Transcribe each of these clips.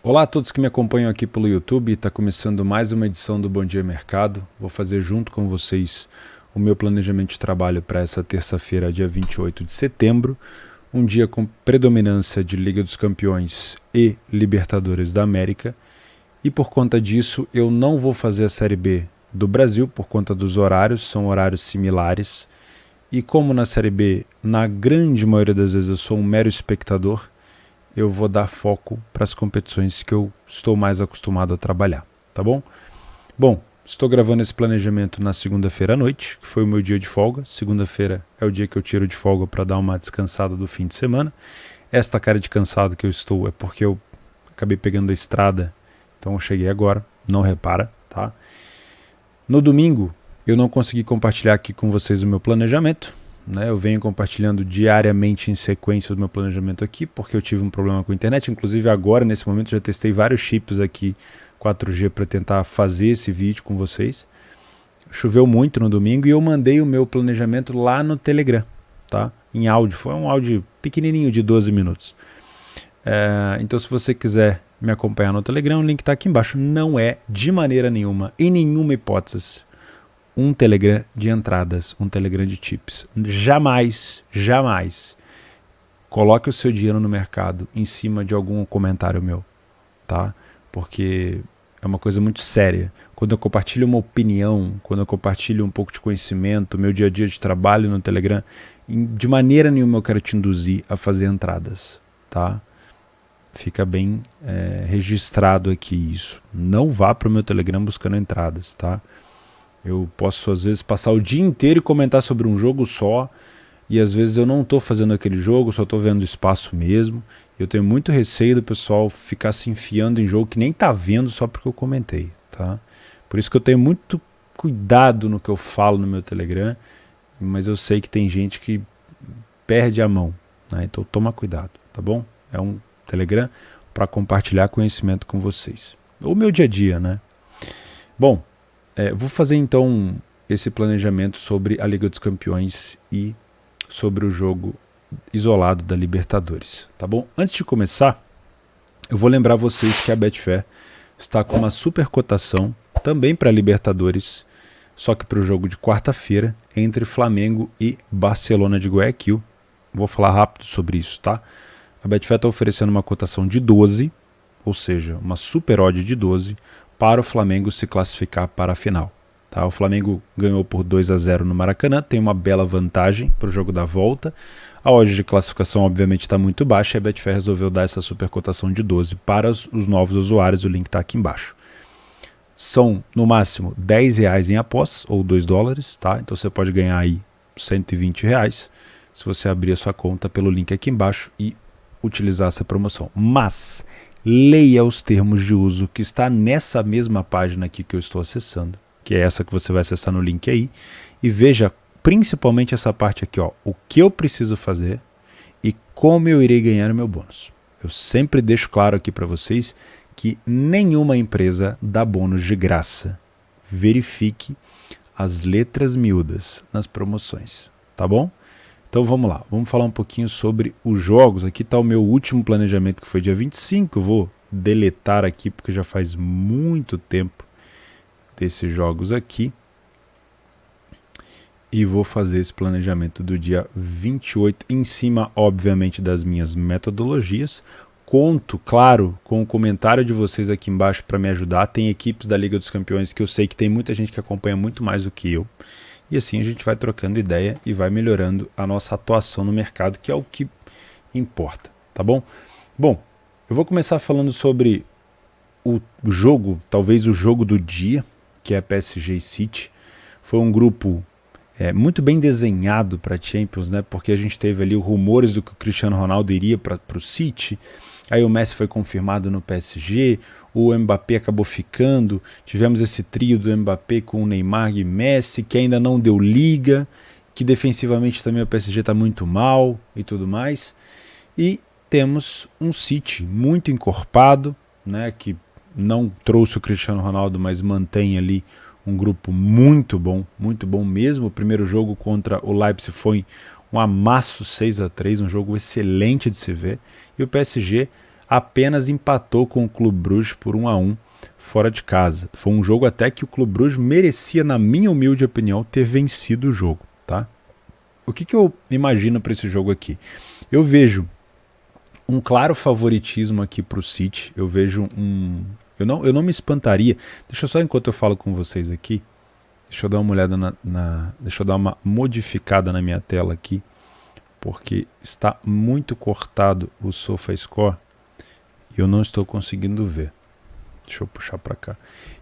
Olá a todos que me acompanham aqui pelo YouTube, está começando mais uma edição do Bom Dia Mercado. Vou fazer junto com vocês o meu planejamento de trabalho para essa terça-feira, dia 28 de setembro, um dia com predominância de Liga dos Campeões e Libertadores da América. E por conta disso eu não vou fazer a Série B do Brasil por conta dos horários, são horários similares. E como na Série B, na grande maioria das vezes eu sou um mero espectador, eu vou dar foco para as competições que eu estou mais acostumado a trabalhar, tá bom? Bom, estou gravando esse planejamento na segunda-feira à noite, que foi o meu dia de folga. Segunda-feira é o dia que eu tiro de folga para dar uma descansada do fim de semana. Esta cara de cansado que eu estou é porque eu acabei pegando a estrada, então eu cheguei agora, não repara, tá? No domingo, eu não consegui compartilhar aqui com vocês o meu planejamento, né? Eu venho compartilhando diariamente em sequência o meu planejamento aqui, porque eu tive um problema com a internet. Inclusive agora, nesse momento, já testei vários chips aqui 4G para tentar fazer esse vídeo com vocês. Choveu muito no domingo e eu mandei o meu planejamento lá no Telegram, tá? Em áudio, foi um áudio pequenininho de 12 minutos. Então se você quiser me acompanhar no Telegram, o link está aqui embaixo. Não é de maneira nenhuma, em nenhuma hipótese, um Telegram de entradas, um Telegram de tips. Jamais, jamais coloque o seu dinheiro no mercado em cima de algum comentário meu, tá? Porque é uma coisa muito séria. Quando eu compartilho uma opinião, quando eu compartilho um pouco de conhecimento, meu dia a dia de trabalho no Telegram, de maneira nenhuma eu quero te induzir a fazer entradas, tá? Fica bem registrado aqui isso. Não vá para o meu Telegram buscando entradas, tá? Eu posso às vezes passar o dia inteiro e comentar sobre um jogo só, e às vezes eu não estou fazendo aquele jogo, só estou vendo espaço mesmo. Eu tenho muito receio do pessoal ficar se enfiando em jogo que nem está vendo só porque eu comentei, tá? Por isso que eu tenho muito cuidado no que eu falo no meu Telegram, mas eu sei que tem gente que perde a mão, né? Então toma cuidado, tá bom? É um Telegram para compartilhar conhecimento com vocês. O meu dia a dia, né? Bom, vou fazer então esse planejamento sobre a Liga dos Campeões e sobre o jogo isolado da Libertadores, tá bom? Antes de começar, eu vou lembrar vocês que a Betfair está com uma super cotação também para a Libertadores, só que para o jogo de quarta-feira entre Flamengo e Barcelona de Guayaquil. Vou falar rápido sobre isso, tá? A Betfair está oferecendo uma cotação de 12, ou seja, uma super odd de 12, para o Flamengo se classificar para a final. Tá? O Flamengo ganhou por 2-0 no Maracanã, tem uma bela vantagem para o jogo da volta. A odd de classificação obviamente está muito baixa e a Betfair resolveu dar essa super cotação de 12 para os novos usuários, o link está aqui embaixo. São no máximo R$10 em apostas, ou $2, tá? Então você pode ganhar aí R$120 se você abrir a sua conta pelo link aqui embaixo e utilizar essa promoção. Mas leia os termos de uso que está nessa mesma página aqui que eu estou acessando, que é essa que você vai acessar no link aí, e veja principalmente essa parte aqui, ó, o que eu preciso fazer e como eu irei ganhar o meu bônus. Eu sempre deixo claro aqui para vocês que nenhuma empresa dá bônus de graça. Verifique as letras miúdas nas promoções, tá bom? Então vamos lá, vamos falar um pouquinho sobre os jogos. Aqui está o meu último planejamento, que foi dia 25. Eu vou deletar aqui porque já faz muito tempo desses jogos aqui. E vou fazer esse planejamento do dia 28 em cima, obviamente, das minhas metodologias. Conto, claro, com o comentário de vocês aqui embaixo para me ajudar. Tem equipes da Liga dos Campeões que eu sei que tem muita gente que acompanha muito mais do que eu. E assim a gente vai trocando ideia e vai melhorando a nossa atuação no mercado, que é o que importa, tá bom? Bom, eu vou começar falando sobre o jogo, talvez o jogo do dia, que é PSG e City. Foi um grupo muito bem desenhado para a Champions, né? Porque a gente teve ali rumores do que o Cristiano Ronaldo iria para o City. Aí o Messi foi confirmado no PSG, o Mbappé acabou ficando, tivemos esse trio do Mbappé com o Neymar e Messi, que ainda não deu liga, que defensivamente também o PSG está muito mal e tudo mais. E temos um City muito encorpado, né, que não trouxe o Cristiano Ronaldo, mas mantém ali um grupo muito bom mesmo. O primeiro jogo contra o Leipzig foi um amasso 6-3, um jogo excelente de se ver. E o PSG apenas empatou com o Clube Bruges por 1-1 fora de casa. Foi um jogo até que o Clube Bruges merecia, na minha humilde opinião, ter vencido o jogo. Tá? O que eu imagino para esse jogo aqui? Eu vejo um claro favoritismo aqui para o City. Eu vejo um... Eu não me espantaria. Deixa eu só, enquanto eu falo com vocês aqui, deixa eu dar uma olhada deixa eu dar uma modificada na minha tela aqui, porque está muito cortado o SofaScore e eu não estou conseguindo ver. Deixa eu puxar para cá.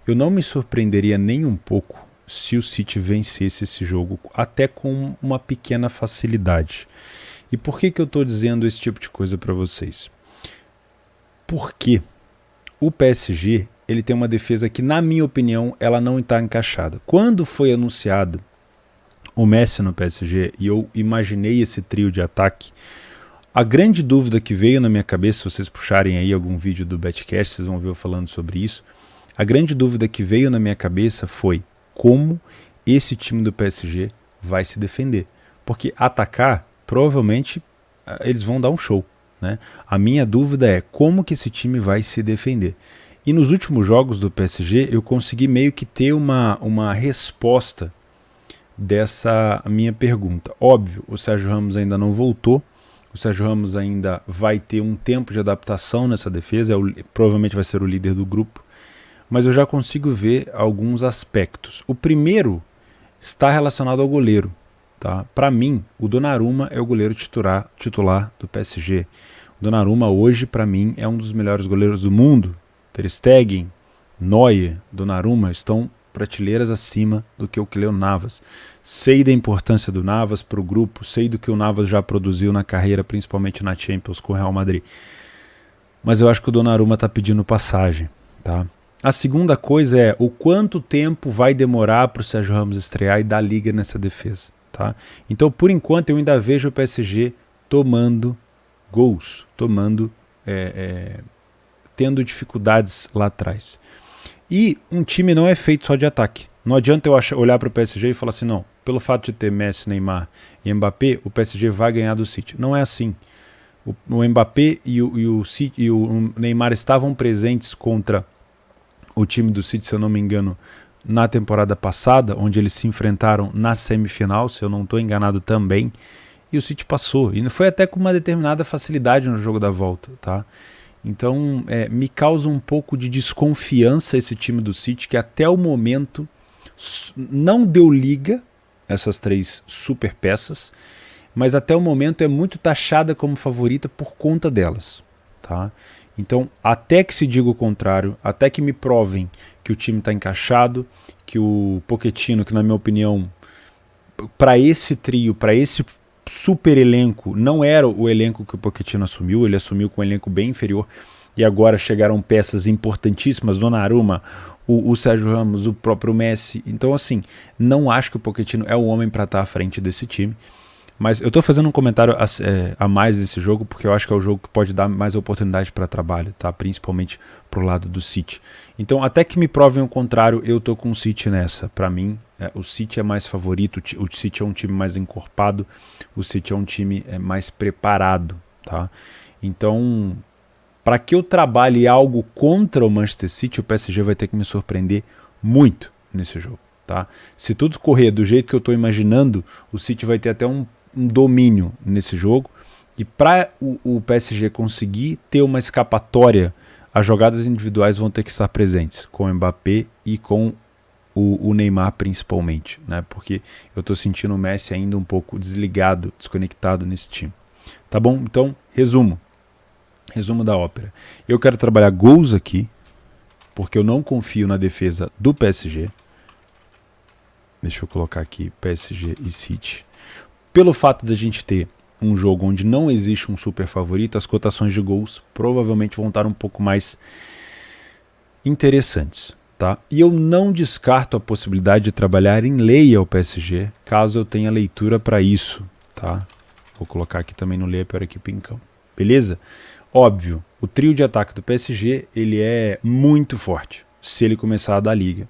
Eu não me surpreenderia nem um pouco se o City vencesse esse jogo, até com uma pequena facilidade. E por que eu estou dizendo esse tipo de coisa para vocês? Porque o PSG ele tem uma defesa que, na minha opinião, ela não está encaixada. Quando foi anunciado o Messi no PSG e eu imaginei esse trio de ataque, a grande dúvida que veio na minha cabeça, se vocês puxarem aí algum vídeo do Betcast, vocês vão ver eu falando sobre isso, a grande dúvida que veio na minha cabeça foi como esse time do PSG vai se defender. Porque atacar, provavelmente, eles vão dar um show, né? A minha dúvida é como que esse time vai se defender. E nos últimos jogos do PSG, eu consegui meio que ter uma resposta dessa minha pergunta. Óbvio, o Sérgio Ramos ainda não voltou, o Sérgio Ramos ainda vai ter um tempo de adaptação nessa defesa, provavelmente vai ser o líder do grupo, mas eu já consigo ver alguns aspectos. O primeiro está relacionado ao goleiro. Tá? Para mim, o Donnarumma é o goleiro titular do PSG. O Donnarumma hoje, para mim, é um dos melhores goleiros do mundo. Ter Stegen, Neuer, Donnarumma estão prateleiras acima do que o Keylor Navas. Sei da importância do Navas para o grupo, sei do que o Navas já produziu na carreira, principalmente na Champions com o Real Madrid. Mas eu acho que o Donnarumma está pedindo passagem. Tá? A segunda coisa é o quanto tempo vai demorar para o Sérgio Ramos estrear e dar liga nessa defesa. Tá? Então, por enquanto, eu ainda vejo o PSG tomando gols, tendo dificuldades lá atrás. E um time não é feito só de ataque. Não adianta eu olhar para o PSG e falar assim, não, pelo fato de ter Messi, Neymar e Mbappé, o PSG vai ganhar do City. Não é assim. O Mbappé e o Neymar estavam presentes contra o time do City, se eu não me engano, na temporada passada, onde eles se enfrentaram na semifinal, se eu não estou enganado também, e o City passou. E foi até com uma determinada facilidade no jogo da volta. Tá? Então, me causa um pouco de desconfiança esse time do City, que até o momento não deu liga, essas três super peças, mas até o momento é muito taxada como favorita por conta delas. Tá? Então, até que se diga o contrário, até que me provem que o time está encaixado, que o Pochettino, que na minha opinião, para esse trio, para esse super elenco, não era o elenco que o Pochettino assumiu, ele assumiu com um elenco bem inferior, e agora chegaram peças importantíssimas, Donnarumma, o Sérgio Ramos, o próprio Messi. Então, assim, não acho que o Pochettino é o homem para estar à frente desse time. Mas eu estou fazendo um comentário a mais desse jogo porque eu acho que é o jogo que pode dar mais oportunidade para trabalho, tá? Principalmente pro lado do City. Então, até que me provem o contrário, eu tô com o City nessa. Para mim, o City é mais favorito, o City é um time mais encorpado, o City é um time mais preparado, tá? Então, para que eu trabalhe algo contra o Manchester City, o PSG vai ter que me surpreender muito nesse jogo, tá? Se tudo correr do jeito que eu estou imaginando, o City vai ter até um domínio nesse jogo, e para o PSG conseguir ter uma escapatória, as jogadas individuais vão ter que estar presentes com o Mbappé e com o Neymar principalmente, né? Porque eu estou sentindo o Messi ainda um pouco desligado, desconectado nesse time. Tá bom? Então, resumo da ópera. Eu quero trabalhar gols aqui, porque eu não confio na defesa do PSG. Deixa eu colocar aqui PSG e City. Pelo fato de a gente ter um jogo onde não existe um super favorito, as cotações de gols provavelmente vão estar um pouco mais interessantes. Tá? E eu não descarto a possibilidade de trabalhar em leia ao PSG, caso eu tenha leitura para isso. Tá? Vou colocar aqui também no leia para a equipe em campo. Beleza? Óbvio, o trio de ataque do PSG ele é muito forte se ele começar a dar liga.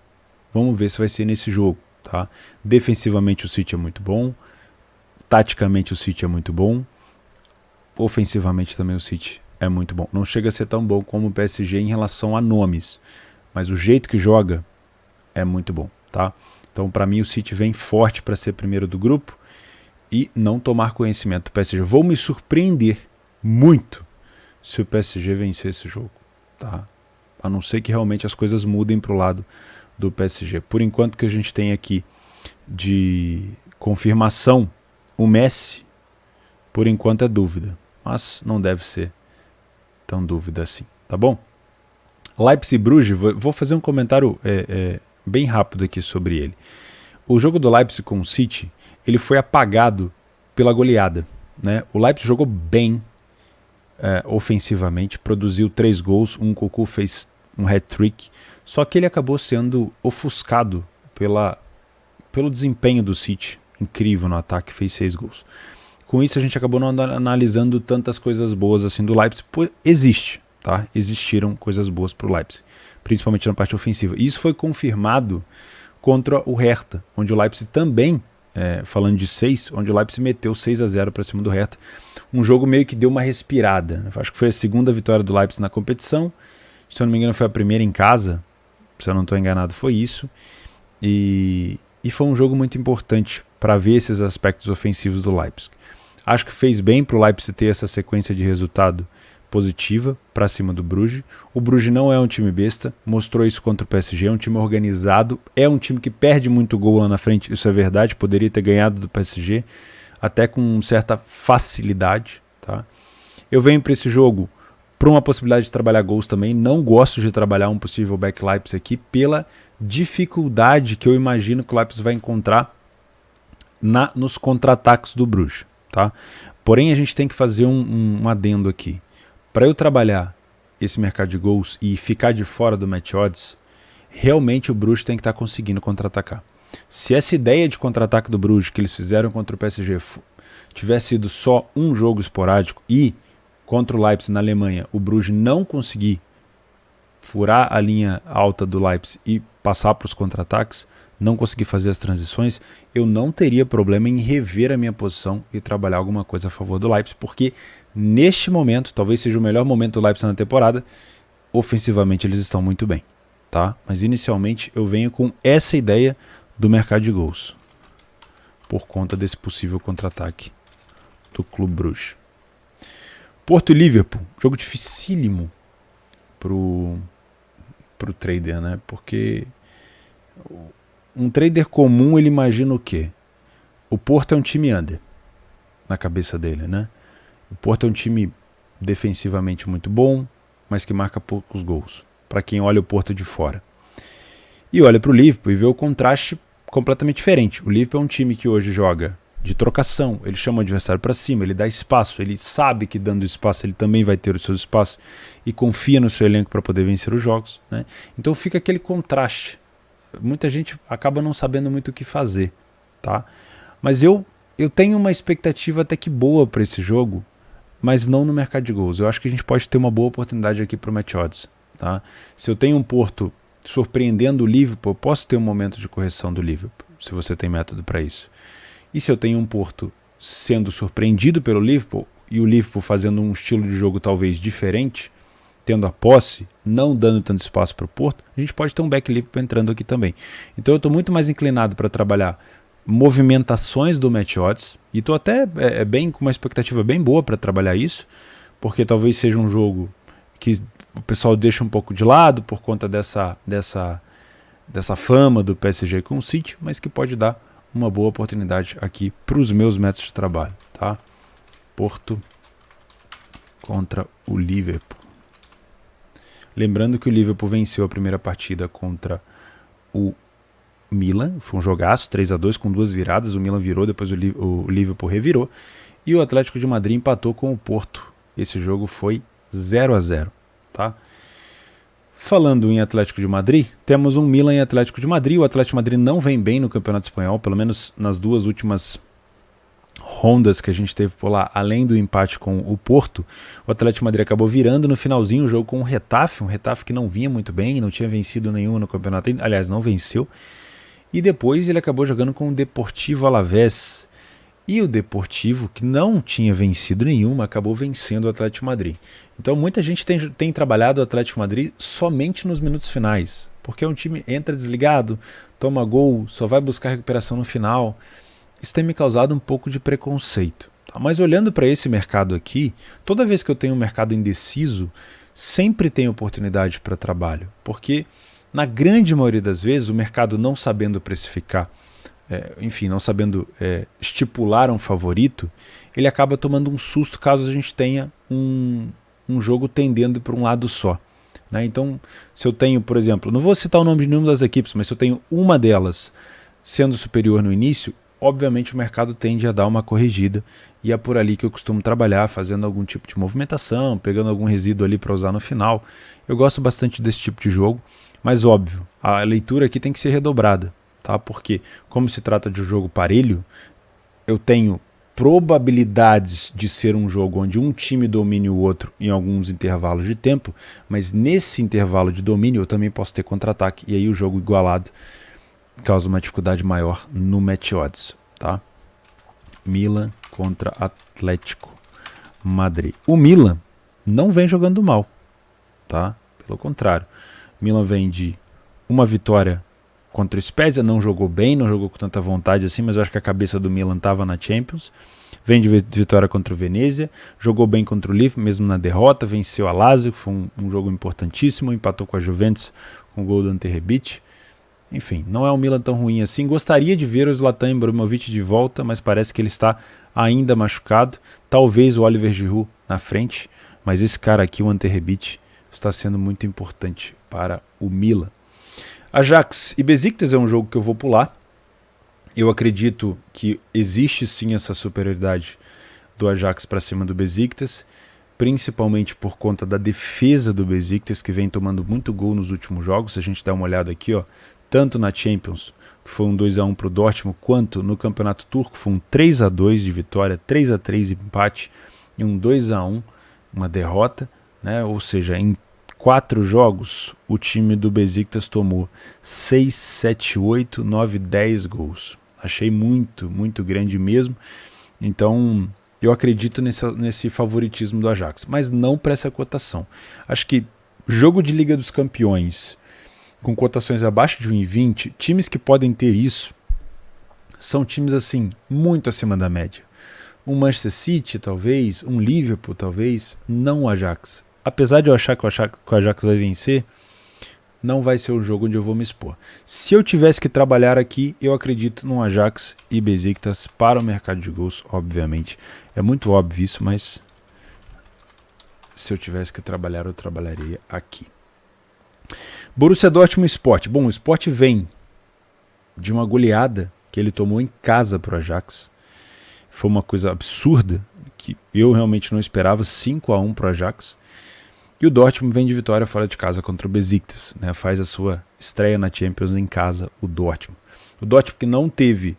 Vamos ver se vai ser nesse jogo. Tá? Defensivamente o City é muito bom, taticamente o City é muito bom, ofensivamente também o City é muito bom. Não chega a ser tão bom como o PSG em relação a nomes, mas o jeito que joga é muito bom, tá? Então, para mim, o City vem forte para ser primeiro do grupo e não tomar conhecimento do PSG. Vou me surpreender muito se o PSG vencer esse jogo, tá? A não ser que realmente as coisas mudem para o lado do PSG. Por enquanto que a gente tem aqui de confirmação, o Messi, por enquanto é dúvida, mas não deve ser tão dúvida assim, tá bom? Leipzig e Bruges, vou fazer um comentário bem rápido aqui sobre ele. O jogo do Leipzig com o City, ele foi apagado pela goleada, né? O Leipzig jogou bem ofensivamente, produziu 3 gols, um Cocu fez um hat-trick, só que ele acabou sendo ofuscado pelo desempenho do City, incrível no ataque, fez 6 gols. Com isso a gente acabou não analisando tantas coisas boas assim do Leipzig, pois existe, tá? Existiram coisas boas para o Leipzig, principalmente na parte ofensiva. E isso foi confirmado contra o Hertha, onde o Leipzig também, falando de 6, onde o Leipzig meteu 6-0 para cima do Hertha. Um jogo meio que deu uma respirada. Acho que foi a segunda vitória do Leipzig na competição. Se eu não me engano foi a primeira em casa, se eu não estou enganado foi isso. E foi um jogo muito importante para ver esses aspectos ofensivos do Leipzig. Acho que fez bem para o Leipzig ter essa sequência de resultado positiva para cima do Bruges. O Bruges não é um time besta, mostrou isso contra o PSG, é um time organizado, é um time que perde muito gol lá na frente, isso é verdade, poderia ter ganhado do PSG, até com certa facilidade, tá? Eu venho para esse jogo para uma possibilidade de trabalhar gols também, não gosto de trabalhar um possível back Leipzig aqui pela dificuldade que eu imagino que o Leipzig vai encontrar nos contra-ataques do Bruges, tá? Porém a gente tem que fazer um adendo aqui. Para eu trabalhar esse mercado de gols e ficar de fora do match odds, realmente o Bruges tem que estar conseguindo contra-atacar. Se essa ideia de contra-ataque do Bruges que eles fizeram contra o PSG tivesse sido só um jogo esporádico e contra o Leipzig na Alemanha o Bruges não conseguir furar a linha alta do Leipzig e passar para os contra-ataques, não conseguir fazer as transições, eu não teria problema em rever a minha posição e trabalhar alguma coisa a favor do Leipzig, porque neste momento, talvez seja o melhor momento do Leipzig na temporada, ofensivamente eles estão muito bem, tá? Mas inicialmente eu venho com essa ideia do mercado de gols, por conta desse possível contra-ataque do Clube Bruges. Porto e Liverpool, jogo dificílimo pro trader, né? Porque um trader comum, ele imagina o quê? O Porto é um time under, na cabeça dele, né? O Porto é um time defensivamente muito bom, mas que marca poucos gols, para quem olha o Porto de fora. E olha para o Liverpool e vê o contraste completamente diferente. O Liverpool é um time que hoje joga de trocação, ele chama o adversário para cima, ele dá espaço, ele sabe que dando espaço ele também vai ter os seus espaços e confia no seu elenco para poder vencer os jogos, né? Então fica aquele contraste. Muita gente acaba não sabendo muito o que fazer, tá? Mas eu tenho uma expectativa até que boa para esse jogo, mas não no mercado de gols. Eu acho que a gente pode ter uma boa oportunidade aqui para o match odds, tá? Se eu tenho um Porto surpreendendo o Liverpool, eu posso ter um momento de correção do Liverpool, se você tem método para isso. E se eu tenho um Porto sendo surpreendido pelo Liverpool e o Liverpool fazendo um estilo de jogo talvez diferente, tendo a posse, não dando tanto espaço para o Porto, a gente pode ter um back Liverpool entrando aqui também. Então eu estou muito mais inclinado para trabalhar movimentações do match odds e estou até com uma expectativa bem boa para trabalhar isso, porque talvez seja um jogo que o pessoal deixa um pouco de lado por conta dessa fama do PSG com o City, mas que pode dar uma boa oportunidade aqui para os meus métodos de trabalho, tá? Porto contra o Liverpool. Lembrando que o Liverpool venceu a primeira partida contra o Milan, foi um jogaço, 3-2 com 2 viradas, o Milan virou, depois o Liverpool revirou, e o Atlético de Madrid empatou com o Porto. Esse jogo foi 0-0, tá? Falando em Atlético de Madrid, temos um Milan e Atlético de Madrid. O Atlético de Madrid não vem bem no Campeonato Espanhol, pelo menos nas 2 últimas rondas que a gente teve por lá, além do empate com o Porto. O Atlético de Madrid acabou virando no finalzinho o jogo com o Getafe, um Getafe que não vinha muito bem, não tinha vencido nenhuma no campeonato, aliás, não venceu. E depois ele acabou jogando com o Deportivo Alavés. E o Deportivo, que não tinha vencido nenhuma, acabou vencendo o Atlético de Madrid. Então muita gente tem trabalhado o Atlético de Madrid somente nos minutos finais, porque é um time entra desligado, toma gol, só vai buscar recuperação no final. Isso tem me causado um pouco de preconceito. Tá? Mas olhando para esse mercado aqui, toda vez que eu tenho um mercado indeciso, sempre tem oportunidade para trabalho, porque na grande maioria das vezes o mercado não sabendo precificar, enfim, não sabendo estipular um favorito, ele acaba tomando um susto caso a gente tenha um jogo tendendo para um lado só. Né? Então, se eu tenho, por exemplo, não vou citar o nome de nenhuma das equipes, mas se eu tenho uma delas sendo superior no início, obviamente o mercado tende a dar uma corrigida e é por ali que eu costumo trabalhar, fazendo algum tipo de movimentação, pegando algum resíduo ali para usar no final. Eu gosto bastante desse tipo de jogo, mas óbvio, a leitura aqui tem que ser redobrada. Tá? Porque, como se trata de um jogo parelho, eu tenho probabilidades de ser um jogo onde um time domine o outro em alguns intervalos de tempo, mas nesse intervalo de domínio eu também posso ter contra-ataque, e aí o jogo igualado causa uma dificuldade maior no match odds. Tá? Milan contra Atlético Madrid. O Milan não vem jogando mal, tá? Pelo contrário, Milan vem de uma vitória contra o Spezia, não jogou bem, não jogou com tanta vontade assim, mas eu acho que a cabeça do Milan estava na Champions. Vem de vitória contra o Venezia, jogou bem contra o Lille, mesmo na derrota, venceu a Lazio, que foi um jogo importantíssimo, empatou com a Juventus com o gol do Ante Rebic. Enfim, não é um Milan tão ruim assim. Gostaria de ver o Zlatan Ibrahimovic de volta, mas parece que ele está ainda machucado. Talvez o Oliver Giroud na frente, mas esse cara aqui, o Ante Rebic, está sendo muito importante para o Milan. Ajax e Besiktas é um jogo que eu vou pular. Eu acredito que existe sim essa superioridade do Ajax para cima do Besiktas, principalmente por conta da defesa do Besiktas, que vem tomando muito gol nos últimos jogos. Se a gente dá uma olhada aqui, ó, tanto na Champions, que foi um 2-1 para o Dortmund, quanto no Campeonato Turco, foi um 3-2 de vitória, 3-3 empate e um 2-1, uma derrota, né? Ou seja, em 4 jogos, o time do Besiktas tomou 6, 7, 8, 9, 10 gols. Achei muito, muito grande mesmo. Então, eu acredito nesse favoritismo do Ajax, mas não para essa cotação. Acho que jogo de Liga dos Campeões, com cotações abaixo de 1,20, times que podem ter isso, são times assim, muito acima da média. Um Manchester City, talvez, um Liverpool, talvez, não o Ajax. Apesar de eu achar que o Ajax vai vencer, não vai ser o jogo onde eu vou me expor. Se eu tivesse que trabalhar aqui, eu acredito no Ajax e Besiktas para o mercado de gols, obviamente. É muito óbvio isso, mas se eu tivesse que trabalhar, eu trabalharia aqui. Borussia Dortmund Sport. Bom, o Sport vem de uma goleada que ele tomou em casa para o Ajax. Foi uma coisa absurda, que eu realmente não esperava, 5-1 para o Ajax. E o Dortmund vem de vitória fora de casa contra o Besiktas, né? Faz a sua estreia na Champions em casa, o Dortmund. O Dortmund que não teve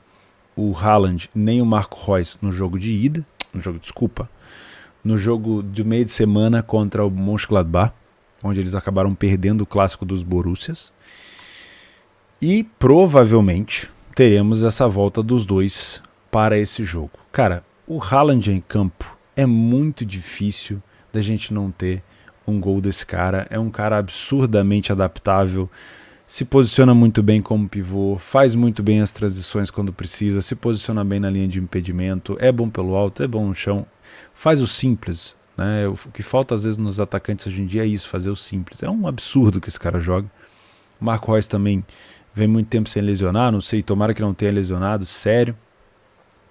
o Haaland nem o Marco Reus no jogo de ida, no jogo de meio de semana contra o Mönchengladbach, onde eles acabaram perdendo o clássico dos Borussias. E provavelmente teremos essa volta dos dois para esse jogo. Cara, o Haaland em campo é muito difícil da gente não ter um gol desse cara. É um cara absurdamente adaptável, se posiciona muito bem como pivô, faz muito bem as transições quando precisa, se posiciona bem na linha de impedimento, é bom pelo alto, é bom no chão, faz o simples, né? O que falta às vezes nos atacantes hoje em dia é isso, fazer o simples. É um absurdo que esse cara joga. O Marco Reus também vem muito tempo sem lesionar, não sei, tomara que não tenha lesionado, sério.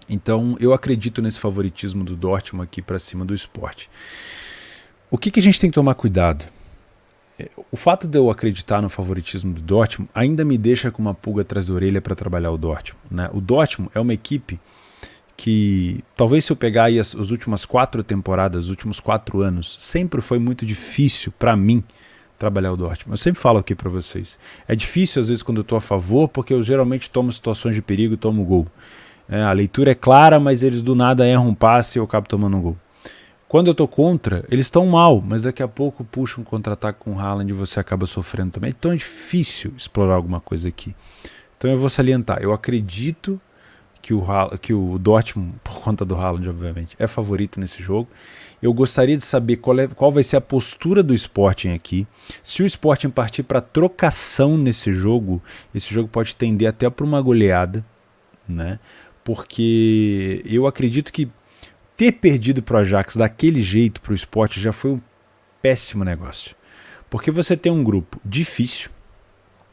Então eu acredito nesse favoritismo do Dortmund aqui para cima do Sport. O que a gente tem que tomar cuidado? O fato de eu acreditar no favoritismo do Dortmund ainda me deixa com uma pulga atrás da orelha para trabalhar o Dortmund, né? O Dortmund é uma equipe que, talvez se eu pegar aí as últimas 4 temporadas, os últimos 4 anos, sempre foi muito difícil para mim trabalhar o Dortmund. Eu sempre falo aqui para vocês. É difícil às vezes quando eu estou a favor, porque eu geralmente tomo situações de perigo e tomo gol. A leitura é clara, mas eles do nada erram um passe e eu acabo tomando um gol. Quando eu tô contra, eles estão mal, mas daqui a pouco puxa um contra-ataque com o Haaland e você acaba sofrendo também. Então é difícil explorar alguma coisa aqui. Então eu vou salientar, eu acredito que que o Dortmund, por conta do Haaland, obviamente, é favorito nesse jogo. Eu gostaria de saber qual vai ser a postura do Sporting aqui. Se o Sporting partir para trocação nesse jogo, esse jogo pode tender até para uma goleada, né? Porque eu acredito que ter perdido para o Ajax daquele jeito para o Sporting já foi um péssimo negócio. Porque você tem um grupo difícil,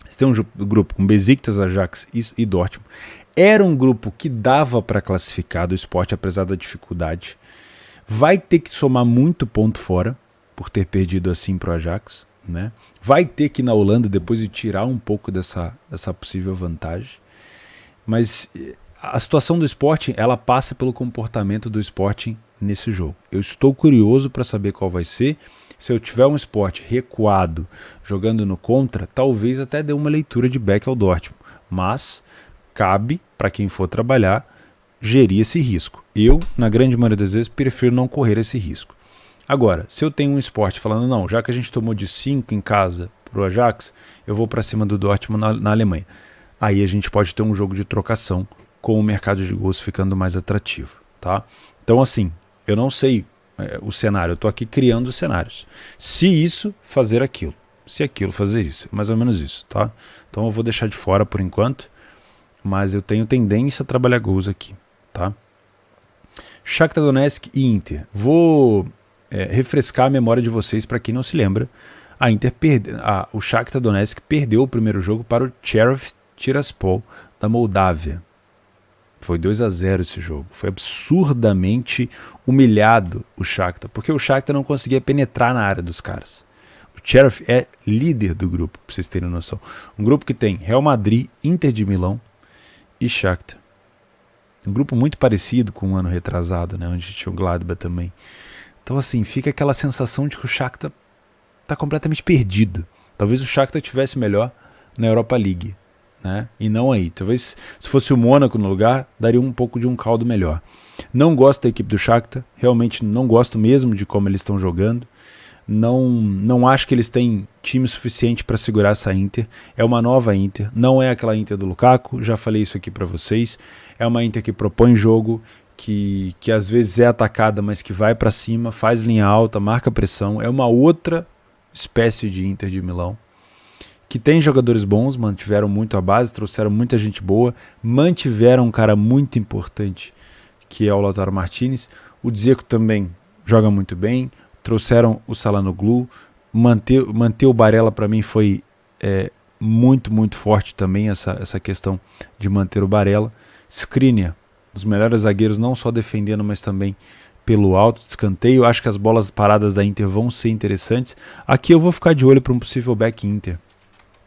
você tem um grupo com Besiktas, Ajax e Dortmund. Era um grupo que dava para classificar do Sporting, apesar da dificuldade. Vai ter que somar muito ponto fora, por ter perdido assim para o Ajax, né? Vai ter que ir na Holanda depois de tirar um pouco dessa possível vantagem. Mas a situação do Sporting, ela passa pelo comportamento do Sporting nesse jogo. Eu estou curioso para saber qual vai ser. Se eu tiver um Sporting recuado, jogando no contra, talvez até dê uma leitura de back ao Dortmund. Mas cabe, para quem for trabalhar, gerir esse risco. Eu, na grande maioria das vezes, prefiro não correr esse risco. Agora, se eu tenho um Sport falando, não, já que a gente tomou de 5 em casa pro Ajax, eu vou para cima do Dortmund na Alemanha. Aí a gente pode ter um jogo de trocação com o mercado de gols ficando mais atrativo, tá? Então, assim, eu não sei o cenário, eu tô aqui criando cenários. Se isso, fazer aquilo. Se aquilo, fazer isso. Mais ou menos isso, tá? Então eu vou deixar de fora por enquanto, mas eu tenho tendência a trabalhar gols aqui, tá? Shakhtar Donetsk e Inter. Vou refrescar a memória de vocês para quem não se lembra. O Shakhtar Donetsk perdeu o primeiro jogo para o Sheriff Tiraspol da Moldávia. Foi 2-0 esse jogo. Foi absurdamente humilhado o Shakhtar, porque o Shakhtar não conseguia penetrar na área dos caras. O Sheriff é líder do grupo, para vocês terem noção. Um grupo que tem Real Madrid, Inter de Milão e Shakhtar. Um grupo muito parecido com um ano retrasado, né, onde tinha o Gladbach também. Então, assim, fica aquela sensação de que o Shakhtar está completamente perdido. Talvez o Shakhtar tivesse melhor na Europa League, né, e não aí. Talvez, se fosse o Mônaco no lugar, daria um pouco de um caldo melhor. Não gosto da equipe do Shakhtar, realmente não gosto mesmo de como eles estão jogando. Não acho que eles têm time suficiente para segurar essa Inter. É uma nova Inter, não é aquela Inter do Lukaku, já falei isso aqui para vocês. É uma Inter que propõe jogo, que às vezes é atacada, mas que vai para cima, faz linha alta, marca pressão. É uma outra espécie de Inter de Milão, que tem jogadores bons, mantiveram muito a base, trouxeram muita gente boa, mantiveram um cara muito importante, que é o Lautaro Martinez. O Dzeko também joga muito bem. Trouxeram o Çalhanoğlu, manter o Barella para mim foi muito, muito forte também, essa questão de manter o Barella. Skriniar, os melhores zagueiros, não só defendendo, mas também pelo alto, escanteio. Acho que as bolas paradas da Inter vão ser interessantes. Aqui eu vou ficar de olho para um possível back Inter,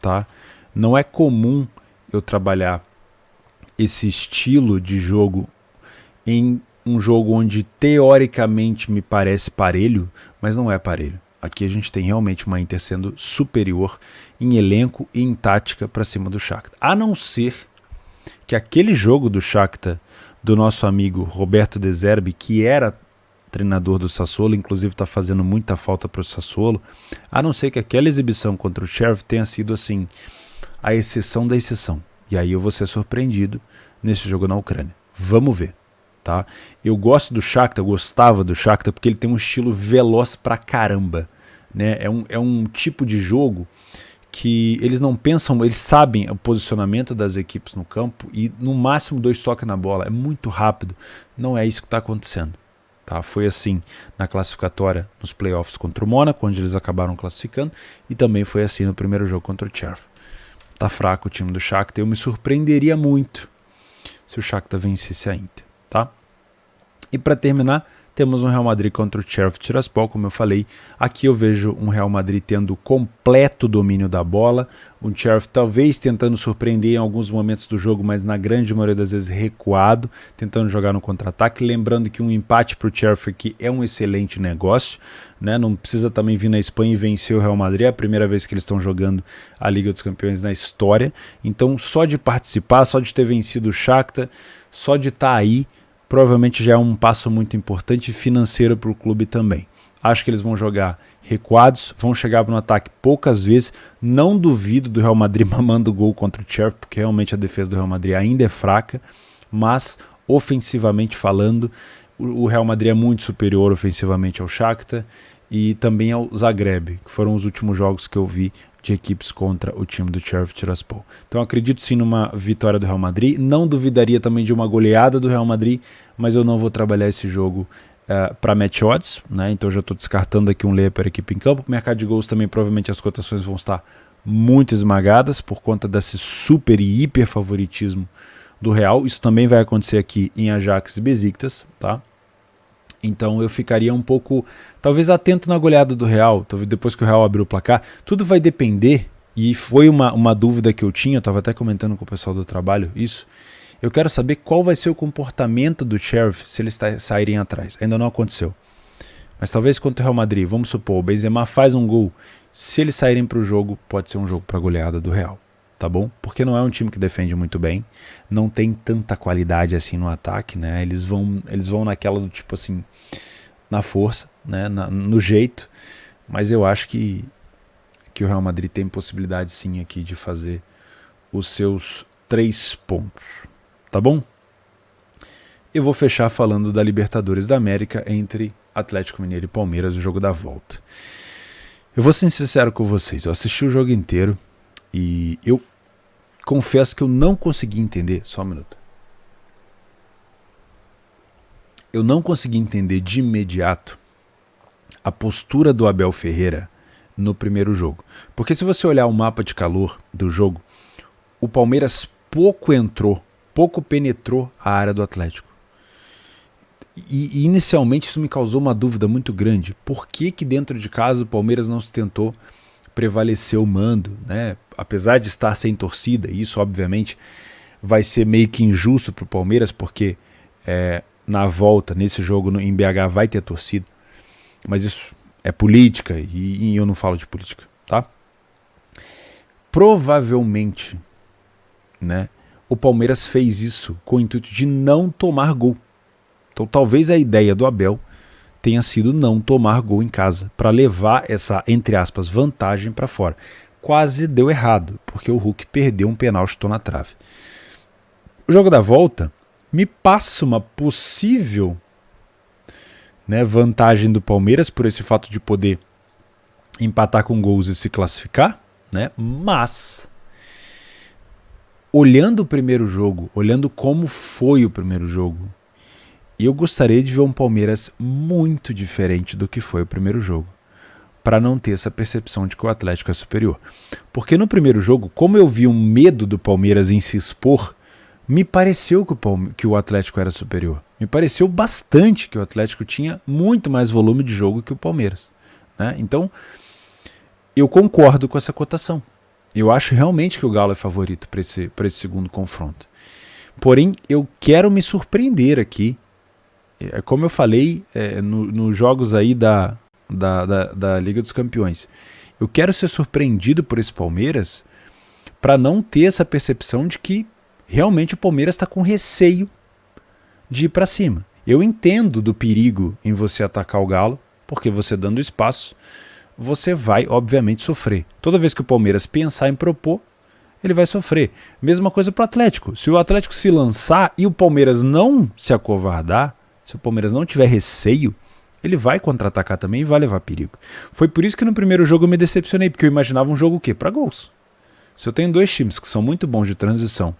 tá? Não é comum eu trabalhar esse estilo de jogo em um jogo onde teoricamente me parece parelho, mas não é parelho. Aqui a gente tem realmente uma Inter sendo superior em elenco e em tática para cima do Shakhtar. A não ser que aquele jogo do Shakhtar, do nosso amigo Roberto De Zerbi, que era treinador do Sassuolo, inclusive está fazendo muita falta para o Sassuolo, a não ser que aquela exibição contra o Sheriff tenha sido assim, a exceção da exceção. E aí eu vou ser surpreendido nesse jogo na Ucrânia. Vamos ver. Tá? Eu gosto do Shakhtar, gostava do Shakhtar porque ele tem um estilo veloz pra caramba, né? É um tipo de jogo que eles não pensam, eles sabem o posicionamento das equipes no campo e no máximo 2 toques na bola, é muito rápido. Não é isso que está acontecendo, tá? Foi assim na classificatória nos playoffs contra o Mônaco, onde eles acabaram classificando, e também foi assim no primeiro jogo contra o Sheriff. Tá fraco o time do Shakhtar, eu me surpreenderia muito se o Shakhtar vencesse a Inter, tá? E para terminar, temos um Real Madrid contra o Sheriff Tiraspol, como eu falei. Aqui eu vejo um Real Madrid tendo completo domínio da bola, um Sheriff talvez tentando surpreender em alguns momentos do jogo, mas na grande maioria das vezes recuado, tentando jogar no contra-ataque. Lembrando que um empate para o Sheriff aqui é um excelente negócio, né? Não precisa também vir na Espanha e vencer o Real Madrid, é a primeira vez que eles estão jogando a Liga dos Campeões na história. Então só de participar, só de ter vencido o Shakhtar, só de estar aí, provavelmente já é um passo muito importante financeiro para o clube também. Acho que eles vão jogar recuados, vão chegar no ataque poucas vezes. Não duvido do Real Madrid mamando gol contra o Sheriff, porque realmente a defesa do Real Madrid ainda é fraca. mas ofensivamente falando, o Real Madrid é muito superior ofensivamente ao Shakhtar e também ao Zagreb, que foram os últimos jogos que eu vi de equipes contra o time do Sheriff Tiraspol. Então acredito sim numa vitória do Real Madrid, não duvidaria também de uma goleada do Real Madrid, mas eu não vou trabalhar esse jogo para match odds, né? Então já estou descartando aqui um layer para a equipe em campo. O mercado de gols também, provavelmente as cotações vão estar muito esmagadas por conta desse super e hiper favoritismo do Real. Isso também vai acontecer aqui em Ajax e Besiktas, tá? Então eu ficaria um pouco, talvez atento na goleada do Real, talvez depois que o Real abriu o placar. Tudo vai depender, e foi uma dúvida que eu tinha, eu estava até comentando com o pessoal do trabalho isso. Eu quero saber qual vai ser o comportamento do Sheriff se eles saírem atrás. Ainda não aconteceu. Mas talvez contra o Real Madrid, vamos supor, o Benzema faz um gol. Se eles saírem para o jogo, pode ser um jogo para goleada do Real. Tá bom? Porque não é um time que defende muito bem. Não tem tanta qualidade assim no ataque, né? Eles vão naquela do tipo assim, na força, né? No jeito. Mas eu acho que o Real Madrid tem possibilidade sim aqui de fazer os seus 3 pontos. Tá bom? Eu vou fechar falando da Libertadores da América entre Atlético Mineiro e Palmeiras, o jogo da volta. Eu vou ser sincero com vocês, eu assisti o jogo inteiro e eu confesso que eu não consegui entender, só um minuto. Eu não consegui entender de imediato a postura do Abel Ferreira no primeiro jogo. Porque se você olhar o mapa de calor do jogo, o Palmeiras pouco penetrou a área do Atlético. E inicialmente isso me causou uma dúvida muito grande. Por que dentro de casa o Palmeiras não se tentou prevalecer o mando, né? Apesar de estar sem torcida, e isso obviamente vai ser meio que injusto para o Palmeiras, porque na volta, nesse jogo em BH vai ter torcida, mas isso é política e eu não falo de política, tá? Provavelmente, né, o Palmeiras fez isso com o intuito de não tomar gol. Então talvez a ideia do Abel tenha sido não tomar gol em casa, para levar essa, entre aspas, vantagem para fora. Quase deu errado, porque o Hulk perdeu um pênalti, chutou na trave. O jogo da volta me passa uma possível, né, vantagem do Palmeiras por esse fato de poder empatar com gols e se classificar, né? Mas olhando o primeiro jogo, olhando como foi o primeiro jogo, eu gostaria de ver um Palmeiras muito diferente do que foi o primeiro jogo, para não ter essa percepção de que o Atlético é superior. Porque no primeiro jogo, como eu vi um medo do Palmeiras em se expor, me pareceu que o Atlético era superior. Me pareceu bastante que o Atlético tinha muito mais volume de jogo que o Palmeiras, né? Então, eu concordo com essa cotação. Eu acho realmente que o Galo é favorito para esse segundo confronto. Porém, eu quero me surpreender aqui. Como eu falei nos jogos aí da Liga dos Campeões. Eu quero ser surpreendido por esse Palmeiras para não ter essa percepção de que realmente o Palmeiras está com receio de ir para cima. Eu entendo do perigo em você atacar o Galo, porque você dando espaço, você vai, obviamente, sofrer. Toda vez que o Palmeiras pensar em propor, ele vai sofrer. Mesma coisa para o Atlético. Se o Atlético se lançar e o Palmeiras não se acovardar, se o Palmeiras não tiver receio, ele vai contra-atacar também e vai levar perigo. Foi por isso que no primeiro jogo eu me decepcionei, porque eu imaginava um jogo o quê? Para gols. Se eu tenho 2 times que são muito bons de transição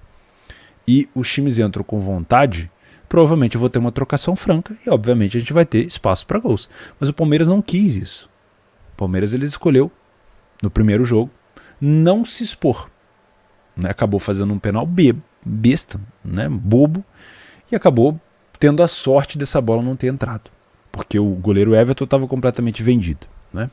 e os times entram com vontade, provavelmente eu vou ter uma trocação franca e obviamente a gente vai ter espaço para gols. Mas o Palmeiras não quis isso. O Palmeiras ele escolheu, no primeiro jogo, não se expor, né? Acabou fazendo um penal besta, né? Bobo, e acabou tendo a sorte dessa bola não ter entrado, porque o goleiro Everton estava completamente vendido, né?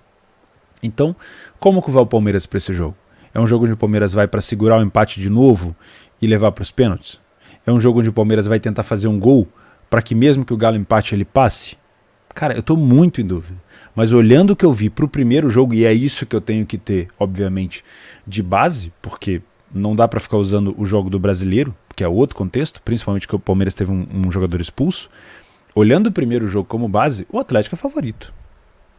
Então, como que vai o Palmeiras para esse jogo? É um jogo onde o Palmeiras vai para segurar o empate de novo e levar para os pênaltis? É um jogo onde o Palmeiras vai tentar fazer um gol para que mesmo que o Galo empate ele passe? Cara, eu estou muito em dúvida. Mas olhando o que eu vi para o primeiro jogo, e é isso que eu tenho que ter, obviamente, de base, porque não dá para ficar usando o jogo do Brasileiro, que é outro contexto, principalmente que o Palmeiras teve um jogador expulso. Olhando o primeiro jogo como base, o Atlético é favorito,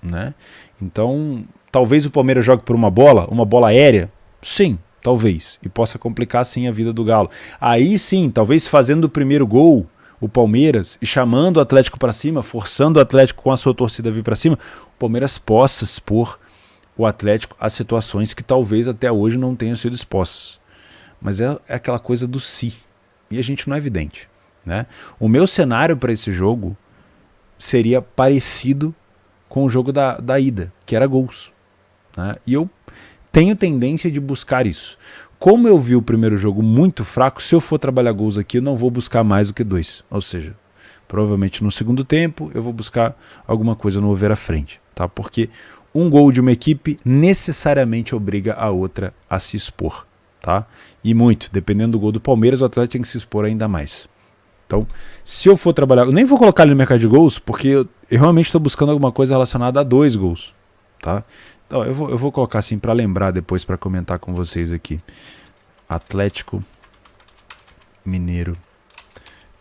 né? Então, talvez o Palmeiras jogue por uma bola aérea, sim, talvez, e possa complicar sim a vida do Galo. Aí sim, talvez fazendo o primeiro gol, o Palmeiras, e chamando o Atlético para cima, forçando o Atlético com a sua torcida a vir para cima, o Palmeiras possa expor o Atlético a situações que talvez até hoje não tenham sido expostas. Mas é aquela coisa do si, e a gente não é evidente, né? O meu cenário para esse jogo seria parecido com o jogo da ida, que era gols, né? E eu tenho tendência de buscar isso. Como eu vi o primeiro jogo muito fraco, se eu for trabalhar gols aqui, eu não vou buscar mais do que 2. Ou seja, provavelmente no segundo tempo eu vou buscar alguma coisa no over à frente, tá? Porque um gol de uma equipe necessariamente obriga a outra a se expor, tá? E muito, dependendo do gol do Palmeiras, o Atlético tem que se expor ainda mais. Então, se eu for trabalhar, eu nem vou colocar ele no mercado de gols, porque eu realmente estou buscando alguma coisa relacionada a 2 gols, tá? Então, eu vou colocar assim para lembrar depois, para comentar com vocês aqui. Atlético Mineiro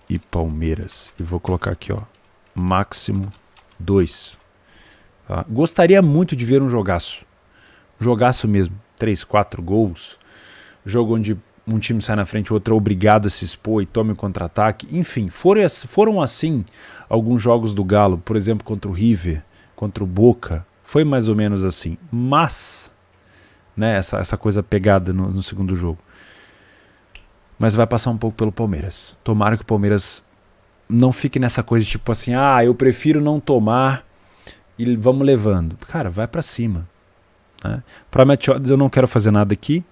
e Palmeiras. E vou colocar aqui, ó, máximo 2. Tá? Gostaria muito de ver um jogaço. Jogaço mesmo. 3, 4 gols. Jogo onde um time sai na frente, o outro é obrigado a se expor e tome o contra-ataque. Enfim, foram assim alguns jogos do Galo, por exemplo, contra o River, contra o Boca. Foi mais ou menos assim. Mas, né, essa coisa pegada no segundo jogo. Mas vai passar um pouco pelo Palmeiras. Tomara que o Palmeiras não fique nessa coisa tipo assim, eu prefiro não tomar e vamos levando. Cara, vai pra cima, né? Para match odds eu não quero fazer nada aqui.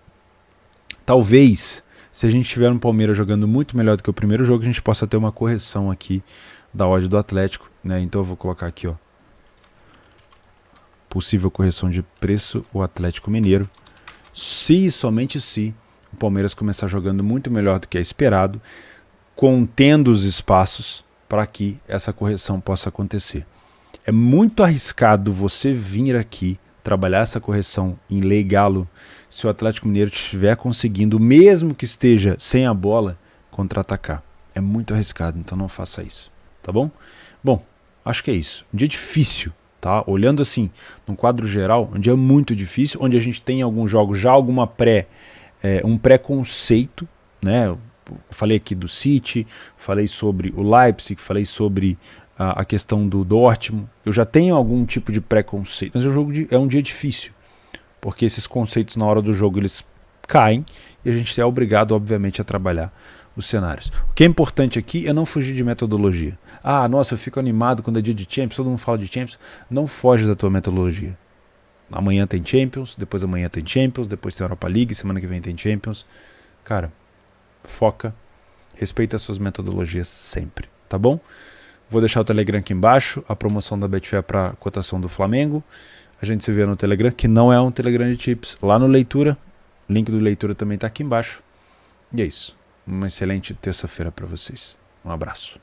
Talvez, se a gente tiver um Palmeiras jogando muito melhor do que o primeiro jogo, a gente possa ter uma correção aqui da odd do Atlético, né? Então eu vou colocar aqui, ó, possível correção de preço, o Atlético Mineiro. Se, somente se, o Palmeiras começar jogando muito melhor do que é esperado, contendo os espaços para que essa correção possa acontecer. É muito arriscado você vir aqui trabalhar essa correção em Lei Galo se o Atlético Mineiro estiver conseguindo, mesmo que esteja sem a bola, contra-atacar. É muito arriscado, então não faça isso, tá bom? Bom, acho que é isso. Um dia difícil, tá? Olhando assim, no quadro geral, um dia muito difícil, onde a gente tem em alguns jogos já alguma um pré-conceito, né? Eu falei aqui do City, falei sobre o Leipzig, falei sobre a questão do Dortmund. Eu já tenho algum tipo de preconceito, mas é um dia difícil, porque esses conceitos na hora do jogo eles caem e a gente é obrigado, obviamente, a trabalhar os cenários. O que é importante aqui é não fugir de metodologia. Nossa, eu fico animado quando é dia de Champions, todo mundo fala de Champions. Não foge da tua metodologia. Amanhã tem Champions, depois amanhã tem Champions, depois tem Europa League, semana que vem tem Champions. Cara, foca, respeita as suas metodologias sempre, tá bom? Vou deixar o Telegram aqui embaixo, a promoção da Betfair para cotação do Flamengo. A gente se vê no Telegram, que não é um Telegram de tips. Lá no Leitura, link do Leitura também está aqui embaixo. E é isso. Uma excelente terça-feira para vocês. Um abraço.